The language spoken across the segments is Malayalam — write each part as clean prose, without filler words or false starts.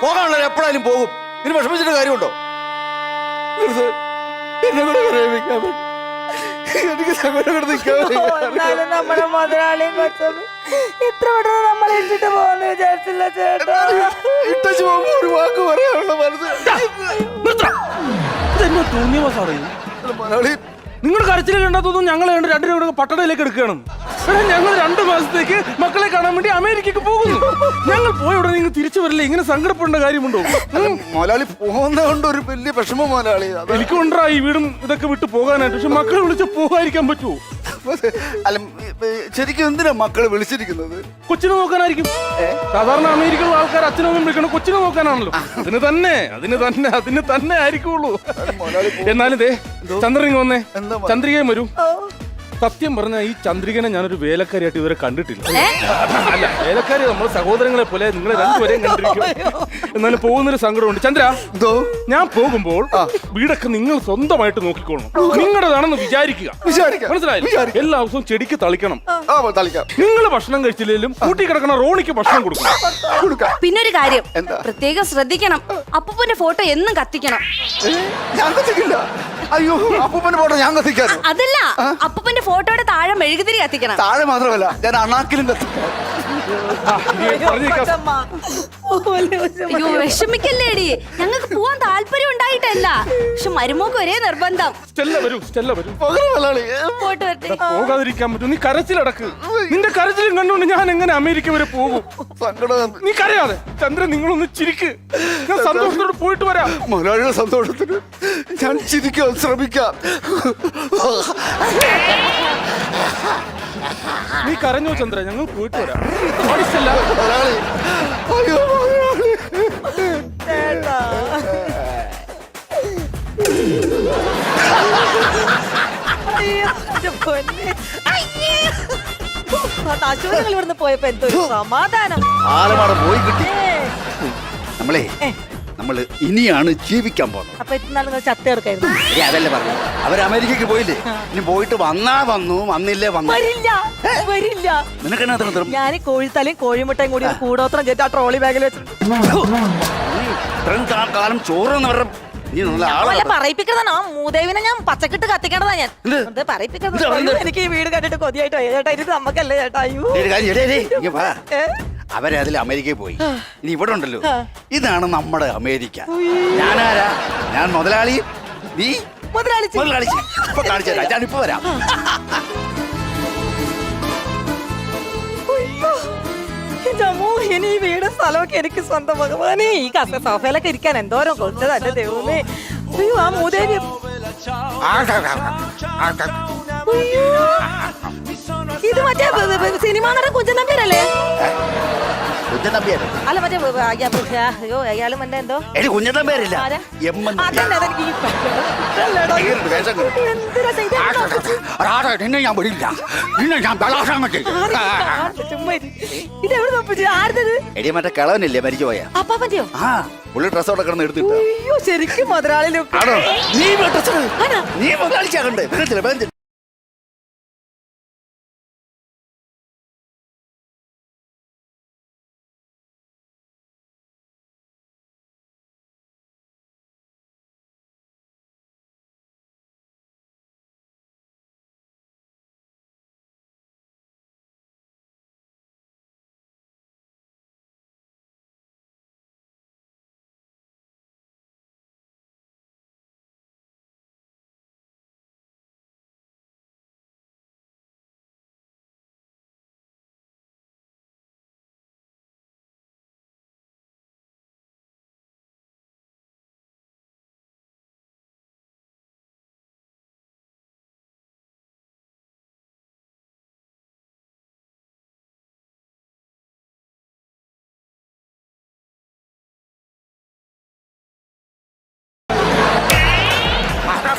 പോകാനുള്ളത് എപ്പോഴായാലും പോകും. ഇനി വിഷമിച്ചിട്ട് കാര്യമുണ്ടോ? എനിക്ക് നമ്മുടെ മുതലാളിയും കൊച്ചമ്മ ഇത്ര പെട്ടെന്ന് നമ്മൾ ഇട്ടിട്ട് പോകുന്നു വിചാരിച്ചില്ല ചേട്ടാ. ഇട്ടു പോകുമ്പോ ഒരു വാക്ക് പറയാനുള്ള മനസ്സ്. നിങ്ങൾ കരച്ചിൽ കണ്ടാത്തൊന്നും ഞങ്ങൾ രണ്ടുപേരും കൂടെ പട്ടണയിലേക്ക് എടുക്കുകയാണ്. ഞങ്ങൾ 2 മാസത്തേക്ക് മക്കളെ കാണാൻ വേണ്ടി അമേരിക്കക്ക് പോകുന്നു. ഞങ്ങൾ പോയ ഉടനെ നിങ്ങൾ തിരിച്ചു വരില്ല. ഇങ്ങനെ സങ്കടപ്പെടേണ്ട കാര്യമുണ്ടോ? മുതലാളി പോകുന്നതുകൊണ്ട് ഒരു വലിയ വിഷമം മുതലാളി. എനിക്കുണ്ടാ ഈ വീടും ഇതൊക്കെ വിട്ട് പോകാനായിട്ട്. പക്ഷെ മക്കളെ വിളിച്ച് പോകാതിരിക്കാൻ പറ്റുമോ? അല്ല ശരിക്കും എന്തിനാ മക്കളെ വിളിച്ചിരിക്കുന്നത്? കൊച്ചിനെ നോക്കാനായിരിക്കും. സാധാരണ അമേരിക്കയിലുള്ള ആൾക്കാർ അച്ഛനും അമ്മയും വിളിക്കണം കൊച്ചിനെ നോക്കാനാണല്ലോ. അതിന് തന്നെ ആയിരിക്കുള്ളൂ. എന്നാലും ദേ ചന്ദ്രൻ വന്നേ, ചന്ദ്രികയും വരും. സത്യം പറഞ്ഞ ഈ ചന്ദ്രികനെ ഞാനൊരു വേലക്കാരിയായിട്ട് ഇതുവരെ കണ്ടിട്ടില്ല. അല്ല, വേലക്കാരി നമ്മൾ സഹോദരങ്ങളെ പോലെ നിങ്ങളെ രണ്ടുപേരെയും കണ്ടിരിക്കും. എന്നാലും പോകുന്നൊരു സങ്കടമുണ്ട്. ചന്ദ്ര, ഞാൻ പോകുമ്പോൾ വീടൊക്കെ നിങ്ങൾ സ്വന്തമായിട്ട് നോക്കിക്കോളണം. നിങ്ങളുടേതാണെന്ന് വിചാരിക്കുക. മനസ്സിലായില്ല? എല്ലാ ദിവസവും ചെടിക്ക് തളിക്കണം. നിങ്ങൾ ഭക്ഷണം കഴിച്ചില്ലെങ്കിലും കൂട്ടി കിടക്കണ റോണിക്ക് ഭക്ഷണം കൊടുക്കണം. പിന്നൊരു കാര്യം പ്രത്യേകം ശ്രദ്ധിക്കണം. അപ്പൂപ്പന്റെ ഫോട്ടോ എന്നും കത്തിക്കണം. ഞാൻ കത്തിക്കില്ല. അയ്യോ, അപ്പൂപ്പന്റെ ഫോട്ടോ ഞാൻ കത്തിക്കാനോ? അതല്ല, അപ്പൂപ്പന്റെ ഫോട്ടോയുടെ താഴെ മെഴുകുതിരി കത്തിക്കണം. താഴെ മാത്രമല്ല, ഞാൻ അണ്ണാക്കിലും കത്തിക്കാം. അയ്യോ വിഷമിക്കല്ലേടി, ഞങ്ങൾക്ക് പോവാൻ താല്പര്യം ഉണ്ടായിട്ടല്ല. പക്ഷെ മരുമോക്ക് ഒരേ നിർബന്ധം. പോകാതിരിക്കാൻ പറ്റും? നീ കരച്ചിലടക്ക്. നിന്റെ കരച്ചിലും കണ്ടുകൊണ്ട് ഞാൻ എങ്ങനെ അമേരിക്ക വരെ പോകും? നീ കരയാതെ ചന്ദ്രൻ, നിങ്ങളൊന്ന് ചിരിക്ക്. ഞാൻ സന്തോഷത്തോടെ പോയിട്ട് വരാം. മുതലാളിയുടെ സന്തോഷത്തിന് ഞാൻ ചിരിക്കാൻ ശ്രമിക്കാം. നീ കരഞ്ഞോ ചന്ദ്ര? ഞങ്ങൾ പോയിട്ട് വരാം. ഇവിടുന്ന് പോയപ്പോ എന്തോ സമാധാനം. പോയി കിട്ടി. നമ്മള് ഇനിയാണ് ജീവിക്കാൻ പോകുന്നത്. അപ്പൊ ഇന്നാലും ചത്ത എടുക്കായിരുന്നു. അതല്ലേ പറഞ്ഞു, അവര് അമേരിക്കക്ക് പോയില്ലേ? ഇനി പോയിട്ട് വന്നാ വന്നു, വന്നില്ലേ വന്നു. വരില്ല. നിനക്കെന്നാ ഞാൻ കോഴിത്തലയും കോഴിമുട്ടയും കൂടി കൂടോത്രം ചെയ്തിട്ട് ആ ട്രോളി ബാഗിൽ വെച്ചിട്ടുണ്ട്. ഇത്രയും കാലം ചോറെന്ന് പറഞ്ഞ പറയിപ്പിക്കുന്നതാ മൂദേവിനെ ഞാൻ പച്ചക്കിട്ട് കത്തിക്കേണ്ടതാ. ഞാൻ പറയിപ്പിക്കുന്നത് എനിക്ക് ഈ വീട് കണ്ടിട്ട് കൊതിയായിട്ട് ചേട്ടാ. ഇത് നമുക്കല്ലേ ചേട്ടാ. അയ്യോ അവരതിൽ അമേരിക്കയിൽ പോയി. ഇനി ഇവിടെ ഉണ്ടല്ലോ, ഇതാണ് നമ്മുടെ അമേരിക്ക. ഞാനാരാ? ഞാൻ മുതലാളി. നീ മുതലാളി. ഇപ്പൊ കാണിച്ചു തരാം. ഞാനിപ്പോ വരാം. ഇനി ഈ വീട് സ്ഥലമൊക്കെ എനിക്ക് സ്വന്തം. ഭഗവാനെ, ഈ സോഫയിലൊക്കെ ഇരിക്കാൻ എന്തോരം കൊച്ചത് എന്റെ ദൈവമേ. അയ്യോ, ആ മൂദേവി. ഇത് മറ്റേ സിനിമ നടൻ കുഞ്ചൻ നമ്പ്യാരല്ലേ? അല്ല മറ്റേ അയ്യോ അയാള് മറ്റേ എന്തോ കുഞ്ഞത്തമ്പേരില്ല. നിന്നെ ഞാൻ വിടില്ല. നിന്നെ ഞാൻ എടി മറ്റേ കളവനില്ലേ മരിച്ചു പോയ? അപ്പാപ്പന്റെയോ? ആ, പുള്ളി ഡ്രസ്സോടെ കിടന്ന് എടുത്തിട്ട്. അയ്യോ, ശരിക്കും മുതലാളി. നീ മുതലാളിച്ചാകണ്ടേ?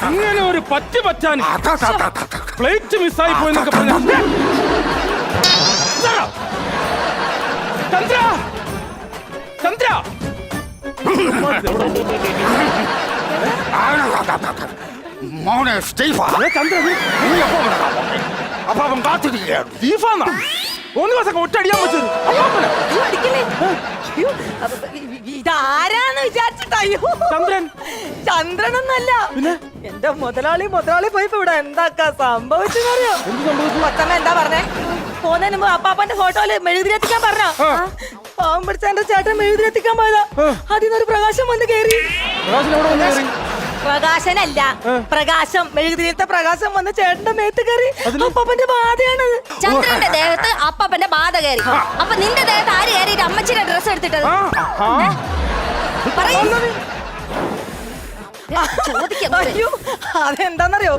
ഇങ്ങനെ ഒരു പറ്റാൻ ഫ്ലൈറ്റ് മിസ്സായി പോയെന്നൊക്കെ പറഞ്ഞു. ചന്ദ്ര ചന്ദ്ര മോനെ സ്റ്റീഫ, അപ്പൊ അവൻ കാത്തിരിക്കുകയാണ്. സ്റ്റീഫാന്നാ 1 ദിവസം ഒറ്റ അടിയാൻ വെച്ചത്. അയ്യോ, ഇതാരാന്ന് വിചാരിച്ചിട്ട് അയ്യോ ചന്ദ്രൻ. ചന്ദ്രനൊന്നല്ല. പിന്നെ? എന്റെ മുതലാളി പോയപ്പോ ഇവിടെ എന്താക്കാ സംഭവിച്ചെന്നറിയോ? എന്ത് സംഭവിച്ചു? കൊച്ചമ്മ എന്താ പറഞ്ഞേ? പോകുന്നതിന് മുമ്പ് അപ്പാപ്പന്റെ ഫോട്ടോയില് മെഴുതിരെത്തിക്കാൻ പറഞ്ഞോ? പാവം പിടിച്ച എന്റെ ചേട്ടൻ മെഴുതിരെത്തിക്കാൻ പോയതാ. അതിന്നൊരു പ്രകാശം വന്ന് കേറി. പ്രകാശൻ എവിടെ വന്ന് കയറി? പ്രകാശനല്ല, പ്രകാശം, മെഴുകുതിരിയത്തെ പ്രകാശം വന്ന് ചേട്ടന്റെ മേത്ത് കയറി. അപ്പാപ്പന്റെ ബാധയാണത്. ചന്ദ്രന്റെ ദേഹത്ത് അപ്പന്റെ ബാധ കയറി. അപ്പൊ നിന്റെ ദേഹത്ത് ആര് കയറിയിട്ട് അമ്മച്ചിയുടെ ഡ്രസ് എടുത്തിട്ടത്? പറയ്. ചോദിക്കാം. അയ്യോ, അതെന്താന്നറിയോ?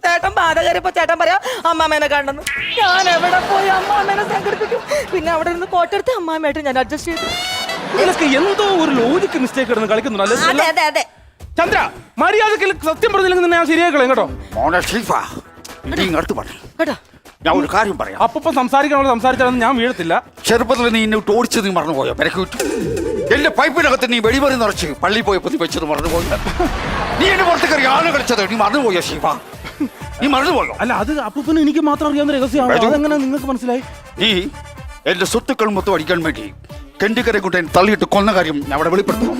ചേട്ടൻ ബാധ കയറിയപ്പോ ചേട്ടൻ പറയാ അമ്മാമേനെ കണ്ടെന്ന്. ഞാൻ എവിടെ പോയി അമ്മാമേനെ സംഘടിപ്പിക്കും? പിന്നെ അവിടെ നിന്ന് കോട്ടെടുത്ത് അമ്മാമയായിട്ട് ഞാൻ അഡ്ജസ്റ്റ് ചെയ്തു. നിനക്ക് എന്തോ ഒരു ലോജിക്ക് മിസ്റ്റേക്ക് ഇടുന്നു കളിക്കുന്നുണ്ടോ? അതെ അതെ അതെ. ചന്ദ്ര, മര്യാദക്ക് സത്യം പറഞ്ഞില്ലെങ്കിൽ നിന്നെ ഞാൻ ശരിയാക്കളയും കേട്ടോ. മോനെ ഷീഫ, ഇനി ഇങ്ങോട്ട് പറഞ്ഞു കേട്ടോ? ഞാൻ ഒരു കാര്യം പറയാം. അപ്പൊ സംസാരിക്കാനുള്ള സംസാരിച്ചാലൊന്നും ഞാൻ വീഴത്തില്ല. ചെറുപ്പത്തിൽ നീ ഇന്നോട്ട് ഓടിച്ചത് നീ മറന്നുപോയോ? പെരക്കൂറ്റു എന്റെ പൈപ്പിനകത്ത് നീ വെടിമറി നിറച്ച് പള്ളി പോയപ്പോ നീ വെച്ചത് മറന്നുപോയോ? നീ എന്റെ പുറത്ത് കയറി ആന കളിച്ചത് നീ മറന്നുപോയോ ഷീഫ? നീ മറന്നുപോയോ? അല്ല, അത് അപ്പൂപ്പന് എനിക്ക് മാത്രം അറിയാവുന്ന രഹസ്യമാണ്. അതെങ്ങനെ നിങ്ങൾക്ക് മനസ്സിലായി? നീ എന്റെ സ്വത്തുക്കൾ മൊത്തം അടിക്കാൻ വേണ്ടി കെണ്ടിക്കരെ കൊണ്ട് എന്നെ തള്ളിയിട്ട് കൊന്ന കാര്യം ഞാൻ അവിടെ വെളിപ്പെടുത്തണം.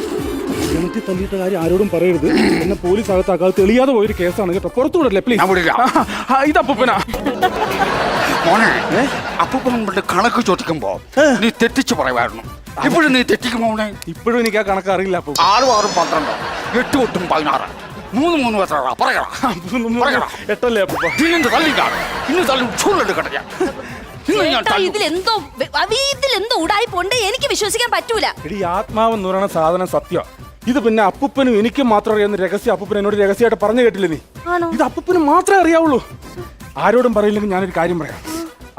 എനിക്ക് തല്ലിയിട്ട കാര്യം ആരോടും പറയരുത്. എന്നെ പോലീസ് അകത്താക്കാതെ തെളിയാതെ പോയൊരു കേസാണ് കേട്ടോ. പുറത്തുവിടല്ലേ പ്ലീസ്. ഇത് അപ്പൂപ്പനാ. മോനെ, അപ്പൂപ്പൻ നമ്മുടെ കണക്ക് ചോദിക്കുമ്പോ നീ തെറ്റിച്ച് പറയുമായിരുന്നു. ഇപ്പോഴും നീ തെറ്റിക്കും മോനെ. ഇപ്പോഴും എനിക്ക് ആ കണക്ക് അറിയില്ല. 6 6 12 8 8 16 3 3 പറയടാ. 8 അപ്പൂപ്പ. ഇന്ന് തള്ളി ചൂടെടുക്കട്ടെ ഞാൻ. ചേട്ടാ, ഇതിലെന്തോ ഉടായിപ്പുണ്ട്. എനിക്ക് വിശ്വസിക്കാൻ പറ്റൂല. എടി, ആത്മാവെന്ന് പറയുന്ന സാധനം സത്യം. ഇത് പിന്നെ അപ്പൂപ്പനും എനിക്ക് മാത്രം അറിയാവുന്ന രഹസ്യം. അപ്പൂപ്പൻ എന്നോട് രഹസ്യമായിട്ട് പറഞ്ഞു കേട്ടില്ലേ നീ? ഇത് അപ്പൂപ്പന് മാത്രമേ അറിയാവുള്ളൂ. ആരോടും പറയില്ലെങ്കിൽ ഞാനൊരു കാര്യം പറയാം.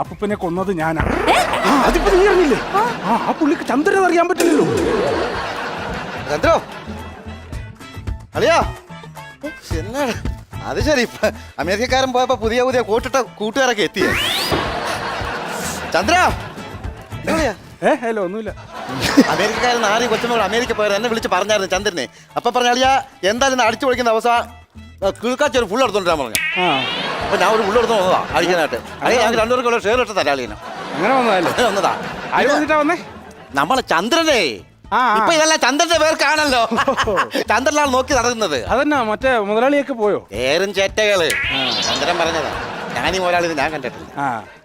അപ്പൂപ്പനെ കൊന്നത് ഞാനാ. അതിപ്പോ നീ അറിഞ്ഞില്ലേ? ആ പുള്ളിക്ക് ചന്ദ്രൻ അറിയാൻ പറ്റില്ലല്ലോ. ചന്ദ്രോ, അളിയാ, എന്നാണ് അത്? ശരി, അമേരിക്കക്കാരൻ പോയപ്പോ പുതിയ കോട്ടിട്ട കൂട്ടുകാരൊക്കെ എത്തിയേ. ചന്ദ്ര, ഹലോ, ഒന്നുമില്ല. അമേരിക്കക്കാരൻ ആരും കൊച്ചുമകൾ അമേരിക്ക പോയത് എന്നെ വിളിച്ച് പറഞ്ഞായിരുന്നു ചന്ദ്രനെ. അപ്പൊ പറഞ്ഞ അളിയാ, എന്തായാലും അടിച്ചു പൊളിക്കുന്ന അവസ്ഥ കിഴക്കാച്ച ഒരു ഫുള്ള് എടുത്തോണ്ടാ പറഞ്ഞു. അപ്പൊ ഞാൻ ഒരു ഫുള്ള് എടുത്ത് വന്നതാ അടിക്കാനായിട്ട്. അളിയ ഞങ്ങൾക്ക് 2 പേർക്കുള്ള ഷെയർ ഇട്ട് തരാം അളിയനെ. അങ്ങനെ വന്നതല്ലേ? വന്നതാ. ആര് വന്നിട്ടാ വന്നേ? നമ്മളെ ചന്ദ്രനെ. ഇപ്പൊ ഇതെല്ലാം ചന്ദ്രന്റെ പേർക്കാണല്ലോ. ചന്ദ്രനാണ് നോക്കി നടക്കുന്നത്. അതന്നെ, മറ്റേ മുതലാളിയൊക്കെ പോയോ? പേരും ചേറ്റകള്. ചന്ദ്രൻ പറഞ്ഞതാ. ഞാനീ മുതലാളിനെ ഞാൻ കണ്ടിട്ടില്ല.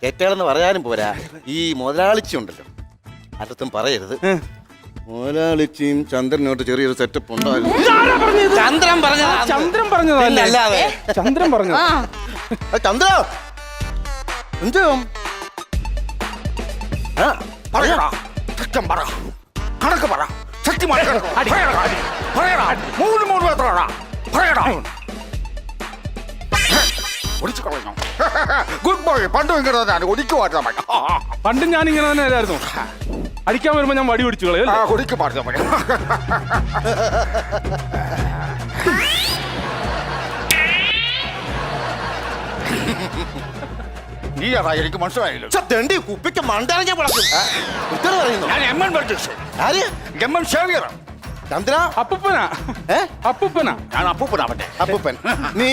ചേറ്റകളെന്ന് പറയാനും പോരാ, ഈ മുതലാളിച്ചി ഉണ്ടല്ലോ, അടുത്തും പറയരുത്. മുതലാളിച്ചിയും ചന്ദ്രനോട്ട് ചെറിയൊരു സെറ്റപ്പ് ഉണ്ടായിരുന്നു. ചന്ദ്രൻ പറഞ്ഞതാ. ചന്ദ്രൻ പറഞ്ഞതല്ലേ? അല്ലാതെ ചന്ദ്രൻ പറഞ്ഞത്. ചന്ദ്ര എന്തോ പറയടാ, സത്യം പറ, കണക്ക് പറ, സത്യം പറയടാ. 3 3 എത്രടാ? പറയടാ. ഒടിച്ചു കളഞ്ഞോ? Good boy. പണ്ടും ഇങ്ങനെ തന്നെ ഒടിക്ക് മാറ്റാൻ പറ്റും. പണ്ടും ഞാൻ ഇങ്ങനെ തന്നെ അല്ലായിരുന്നു. അടിക്കാൻ വരുമ്പോ ഞാൻ വടി ഒടിച്ചു കളയും. ഒടിക്ക് മാറ്റാൻ പറ്റും. നീ അതാ എനിക്ക് മനസ്സിലായില്ലോ. കുപ്പിക്ക് മണ്ടറിഞ്ഞ പറയുന്നു. ഞാൻ എം എൻ ബർജസ്. ആര്? M N Xavier. ചന്ദ്ര, അപ്പൂപ്പനാ. അപ്പൂപ്പനാ. ഞാൻ അപ്പൂപ്പനാവട്ടെ. അപ്പൂപ്പൻ. നീ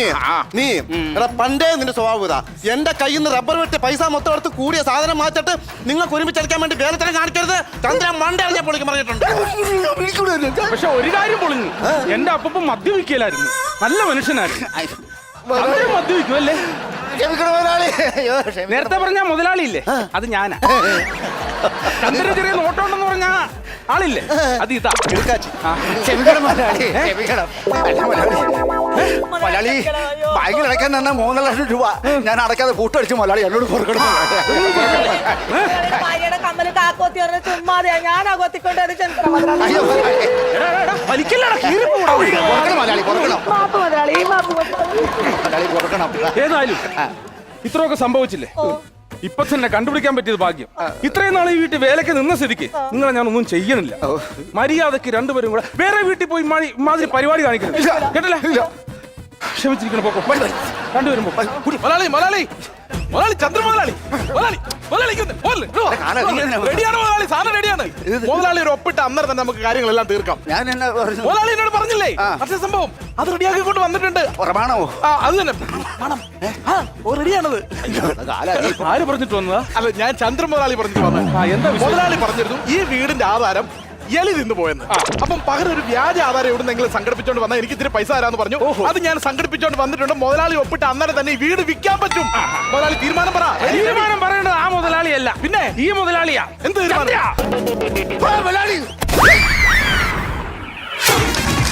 എടാ, പണ്ടേ നിന്റെ സ്വഭാവം ഇതാ. എന്റെ കയ്യിൽ നിന്ന് റബ്ബർ വെട്ടി പൈസ മൊത്തം എടുത്ത് കൂടിയ സാധനം മാറ്റിട്ട് നിങ്ങൾക്ക് ഒരുമിച്ചടിക്കാൻ വേണ്ടി വേലത്തരം കാണിക്കരുത്. ചന്ദ്ര മണ്ടറിഞ്ഞ പൊളിക്ക് പറഞ്ഞിട്ടുണ്ട്. പക്ഷെ ഒരു കാര്യം പൊളിഞ്ഞു. എന്റെ അപ്പൂപ്പൻ മദ്യപിക്കലായിരുന്നു. നല്ല മനുഷ്യനായിരുന്നു. മദ്യപിക്കും അല്ലേ? നേരത്തെ പറഞ്ഞ മുതലാളിയില്ലേ, അത് ഞാനാ. ചന്ദ്രന് ചെറിയ നോട്ടമുണ്ടെന്ന് പറഞ്ഞ ആളില്ലേ, അത് ഇതാ. മലയാളി ബാങ്കിൽ അടയ്ക്കാൻ തന്ന 3 ലക്ഷം രൂപ ഞാൻ അടയ്ക്കാതെ കൂട്ടടിച്ച് മലയാളി എന്നോട് പുറപ്പെടുന്നു. ഭാര്യയുടെ കമ്മല് കാക്കോത്തി പറഞ്ഞ ചുമ്മാതെ ഞാൻ അകത്തിക്കൊണ്ട് ഏതായാലും ഇത്രയൊക്കെ സംഭവിച്ചില്ലേ? ഇപ്പൊ തന്നെ കണ്ടുപിടിക്കാൻ പറ്റിയത് ഭാഗ്യം. ഇത്രയും നാളെ ഈ വീട്ടിൽ വേലയ്ക്ക് നിന്ന സ്ഥിതിക്ക് നിങ്ങളെ ഞാൻ ഒന്നും ചെയ്യണില്ല. മര്യാദക്ക് 2 പേരും കൂടെ വേറെ വീട്ടിൽ പോയി മാതിരി പരിപാടി കാണിക്കണം. കേട്ടില്ല? ക്ഷമിച്ചിരിക്കണം. പോക്കോ, 2 പേരും പോ. മലയാളി ചന്ദ്ര മുതലാളി. റെഡിയാണ് മുതലാളി, സാധനം റെഡിയാണ്. മുതലാളി ഒരു ഒപ്പിട്ട് അന്നേരം തന്നെ നമുക്ക് കാര്യങ്ങളെല്ലാം തീർക്കാം. ഞാൻ എന്നാ പറഞ്ഞു? മുതലാളി എന്നോട് പറഞ്ഞില്ലേ പക്ഷേ സംഭവം അത് റെഡിയാക്കിക്കൊണ്ട് വന്നിട്ടുണ്ട്. പ്രമാണമോ? അത് തന്നെ പണം. റെഡിയാണത്. ആര് പറഞ്ഞിട്ട് വന്നതാ? അല്ല, ഞാൻ ചന്ദ്രൻ മുതലാളി പറഞ്ഞിട്ട് വന്നത്. എന്താ മുതലാളി പറഞ്ഞിരുന്നു ഈ വീടിന്റെ ആധാരം എലി നിന്ന് പോയെന്ന്. അപ്പം പകരം ഒരു വ്യാജ ആധാരം എവിടുന്നെങ്കിലും സംഘടിപ്പിച്ചോണ്ട് വന്നാൽ എനിക്ക് ഇത്തിരി പൈസ തരാന്ന് പറഞ്ഞു. അത് ഞാൻ സംഘടിപ്പിച്ചോണ്ട് വന്നിട്ടുണ്ട്. മുതലാളി ഒപ്പിട്ട് അന്നേരം തന്നെ ഈ വീട് വിൽക്കാൻ പറ്റും. മുതലാളി തീരുമാനം പറ. തീരുമാനം പറയേണ്ടത് ആ മുതലാളിയല്ല, പിന്നെ ഈ മുതലാളിയാ. എന്ത് തീരുമാനം?